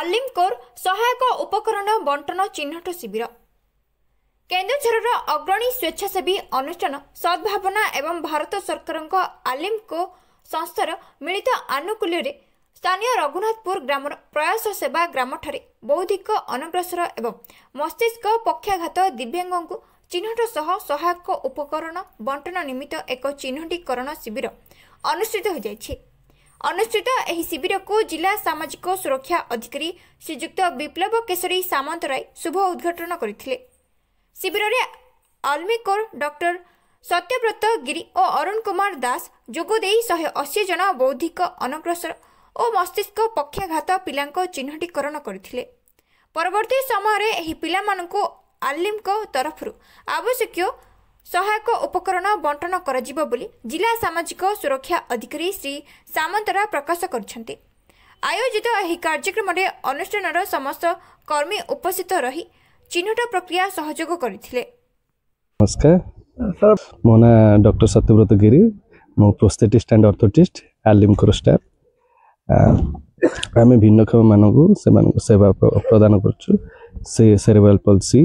आलिमकोर सहायक उपकरण बंटन चिन्हट शिविर केन्दुझर अग्रणी स्वेच्छासेवी अनुष्ठान सद्भावना एवं भारत सरकार आलिमको संस्थार मिलित आनुकूल्य स्थानीय रघुनाथपुर ग्रामर प्रयास सेवा ग्राम ठारे बौद्धिक अनग्रसर एवं मस्तिष्क पक्षाघात दिव्यांग को चिन्हट सह सहायक उपकरण बंटन निमित्त एक चिन्हटीकरण शिविर अनुष्ठित हो जाइछि। अनुष्ठित एही शिविर को जिला सामाजिक सुरक्षा अधिकारी श्रीजुक्त विप्लव केशरी सामंतराय शुभ उद्घाटन करथिले। शिविर रे आल्मिकोर डॉक्टर सत्यव्रत गिरी और अरुण कुमार दास जोगदे 180 जन बौद्धिक अनग्रसर और मस्तिष्क पक्षाघात पिलांको चिन्हटीकरण करथिले। परवर्ती समय रे एही पिलामानंको आलिमको तरफरु आवश्यक सहायक उपकरण बंटन कराजिबो बोली जिला सामाजिक सुरक्षा अधिकारी श्री सामंतरा प्रकाश करछन्ते। आयोजित एही कार्यक्रम रे अनुष्ठानर समस्त कर्मी उपस्थित रही चिन्हट प्रक्रिया सहयोग करथिले। नमस्कार, मो ना डॉक्टर सत्यव्रत गिरी, मो प्रोस्थेटिस्ट एंड ऑर्थोटिस्ट आलिमकोर स्टाफ। आम भिन्नक्षम मानक सेवा प्रदान करछु। से सेरेब्रल पल्सी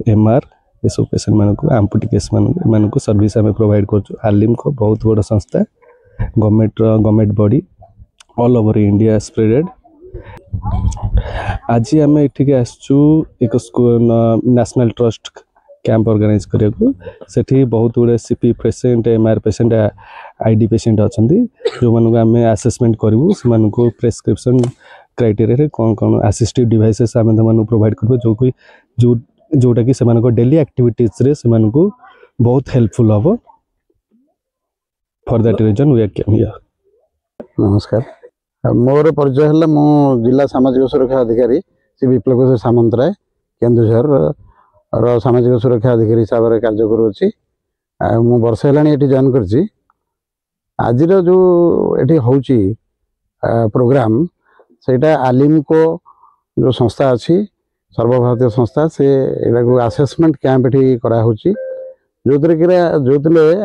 एमआर ये सब पेशेंट मानक आम्पुटी केस मानक सर्विस आम प्रोवाइड करछु। आलिमको बहुत बड़ संस्था, government body all over India spreaded. आज आम एठिक आसचु एक नेशनल ट्रस्ट कैंप ऑर्गेनाइज करने। सेठी बहुत गुड़े CP patient MR patient ID patient अच्छा जो मानक आम आसेसमेंट करूँ से प्रेस्क्रिप्शन क्राइटेरिया कौन कौन असिस्टिव डिवाइसेस आम प्रोवाइड कर जोटा कि डेली एक्टिविटीज रे बहुत हेल्पफुल हम। For that reason we are came here. नमस्कार, मोर परिचय है मो जिला सामाजिक सुरक्षा अधिकारी श्री विप्लव केशरी सामंतराय केन्दुझर सामाजिक सुरक्षा अधिकारी हिसाब से कार्य करुच्ची। मु वर्ष है जॉइन कर आज जो ये होची प्रोग्राम सेटा आलिमको जो संस्था अच्छी सर्वभारतीय संस्था से आसेसमेंट कैंप ये कराऊँगी जो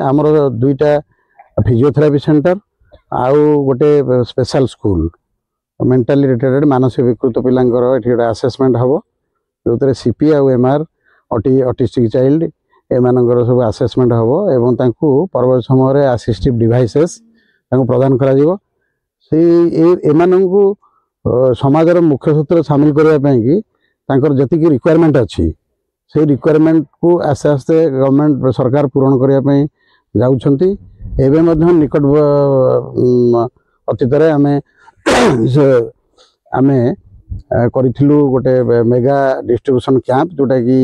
आमर दुईटा फिजियोथेरापी सेंटर आउ गोटे स्पेशल स्कूल मेंटली रिटार्डेड मानसिक विकृत पिलांकर ये आसेसमेंट हम जो सीपी आउ एमआर ऑटिस्टिक चाइल्ड एमानकर सब आसेसमेंट हम एवं परवर्त समय असिस्टिव डिवाइसेस प्रदान करा समाजर मुख्य सूत्र सामिल करने जी रिक्वायरमेंट अच्छी से रिक्वायरमेंट को आस्ते आस्ते गवर्नमेंट सरकार पूरण करने जाउछंती। एवं निकट अतीत आम करूँ गोटे मेगा डिस्ट्रीब्यूशन कैंप जोटा कि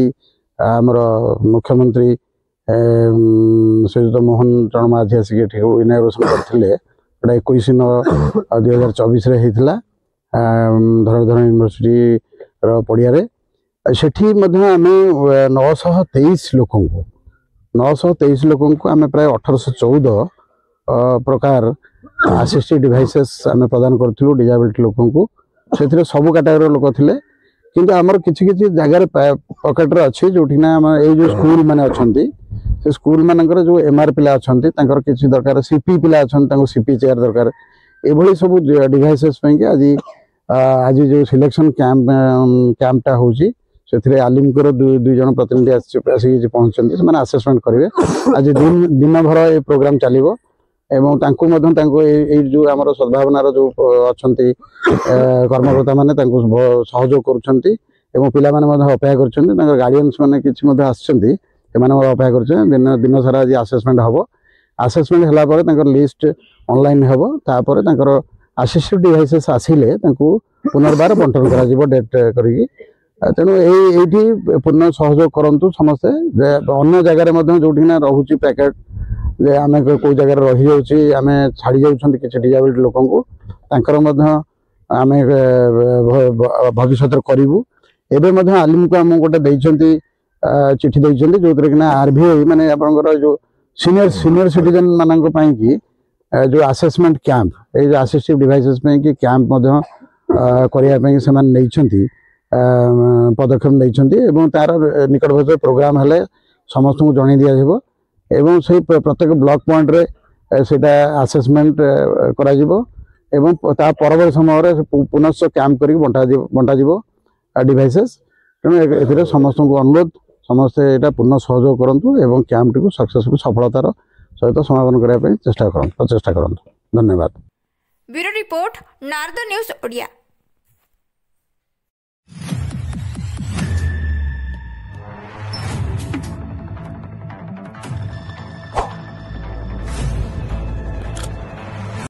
आमर मुख्यमंत्री श्रीजुत मोहन चरण माझी आसिक इनागुरेसन करते 21/9/2024 होता धनुर्धर यूनिवर्सिटी पड़िया सेठी आम 923 लोक को आम प्राय 1814 प्रकार असिस्टिव डिवाइसेस आम प्रदान करूँ डिजाबिलिटी लोक को। से सबू कैटेगरी लोक थे किंतु आमर किसी जगार पकेट अच्छी जो जो स्कूल मैंने अच्छा से स्कूल मानकर जो एमआर पिला अच्छा किसी दरकार सीपी पिला अच्छा सीपी चेयर दरकार ये सब डिवाइसेस आज जो सिलेक्शन कैंपटा होची से आलिमकोर दुई जन प्रतिनिधि आसिक पहुँचते से आसेसमेंट करेंगे। आज दिन भर ये प्रोग्राम चलो एवं जो आम सद्भावनार जो अच्छा कर्मकर्ता मैंने सहयोग कर अपेक्षा कर गार्डियंस मैंने किसी अपेक्षा कर दिन सारा आज आसेसमेंट हम। आसेसमेंट है लिस्ट ऑनलाइन हम तापर असिस्टिव डिवाइसेस आसिले पुनर्बार बंटन कर डेट करी तेणु ये पूर्ण सहयोग करूँ समस्ते अन्य जगार जो रोचे पैकेट जे आम कौ जगह रही जाऊँ आम छाड़ी जाऊँ किसी डिजाबिलिटी लोक आम भविष्य करूँ। एवं आलिम को आम गोटे चिठी देते जो कि आरबीआई माने आपंकर जो सीनियर सिटीजन मानक कि जो आसेसमेंट कैंप ये जो असिस्टिव डिवाइसेस कि कैंप करने से पदक्षेप नहीं तार निकट भविष्य प्रोग्राम हेले समस्त को जन दिज्व एवं से प्रत्येक ब्लॉक पॉइंट रे सेटा आसेसमेंट करा एवं ता परवर्ती समय पुनश्च कैंप करके बंटा डिवाइसेस तेणु ए समस्त को अनुरोध समस्ते यहाँ पूर्ण सहयोग करूँ एवं कैंप टी सक्सेसफुल सफलतार सहित समापन करने प्रचेषा करूँ धन्यवाद। Bureau report Narad news Odia.